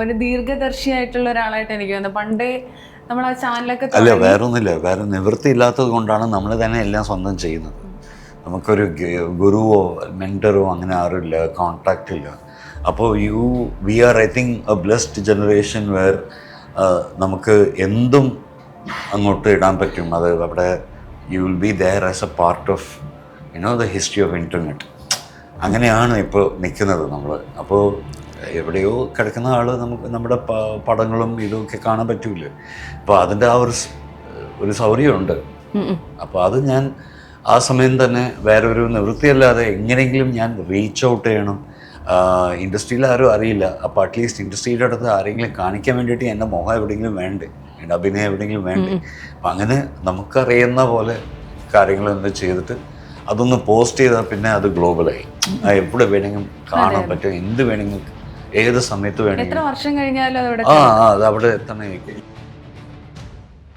ഒരു ദീർഘദർശിയായിട്ടുള്ള ഒരാളായിട്ട് എനിക്ക് തോന്നുന്നത്. പണ്ടേ നമ്മൾ ആ ചാനലൊക്കെ അല്ല, വേറൊന്നുമില്ല, വേറെ നിവൃത്തി ഇല്ലാത്തത് കൊണ്ടാണ് നമ്മൾ തന്നെ എല്ലാം സ്വന്തം ചെയ്യുന്നത്. നമുക്കൊരു ഗുരുവോ മെൻറ്ററോ അങ്ങനെ ആരുമില്ല, കോൺടാക്റ്റ് ഇല്ല. അപ്പോൾ we are I think a blessed generation where നമുക്ക് എന്തും അങ്ങോട്ട് ഇടാൻ പറ്റും. അത് അവിടെ you will be there as a part of the history of internet. അങ്ങനെയാണ് ഇപ്പോൾ നിൽക്കുന്നത് നമ്മൾ. അപ്പോൾ എവിടെയോ കിടക്കുന്ന ആൾ നമുക്ക് നമ്മുടെ പടങ്ങളും ഇതൊക്കെ കാണാൻ പറ്റൂല. അപ്പോൾ അതിൻ്റെ ആ ഒരു സൗകര്യമുണ്ട്. അപ്പോൾ അത് ഞാൻ ആ സമയം തന്നെ വേറൊരു നിവൃത്തിയല്ലാതെ എങ്ങനെയെങ്കിലും ഞാൻ റീച്ച് ഔട്ട് ചെയ്യണം. ഇൻഡസ്ട്രിയിൽ ആരും അറിയില്ല, അപ്പോൾ അറ്റ്ലീസ്റ്റ് ഇൻഡസ്ട്രിയുടെ അടുത്ത് ആരെങ്കിലും കാണിക്കാൻ വേണ്ടിയിട്ട് എൻ്റെ മുഖം എവിടെയെങ്കിലും വേണ്ടേ, എൻ്റെ അഭിനയം എവിടെയെങ്കിലും വേണ്ടേ. അപ്പം അങ്ങനെ നമുക്കറിയുന്ന പോലെ കാര്യങ്ങൾ എന്ത് ചെയ്തിട്ട് അതൊന്ന് പോസ്റ്റ് ചെയ്താൽ പിന്നെ അത് ഗ്ലോബലായി. എവിടെ വേണമെങ്കിലും കാണാൻ പറ്റും, എന്ത് വേണമെങ്കിലും ഏത് സമയത്ത് വേണമെങ്കിലും. വർഷം കഴിഞ്ഞാലും അത് അവിടെ തന്നെ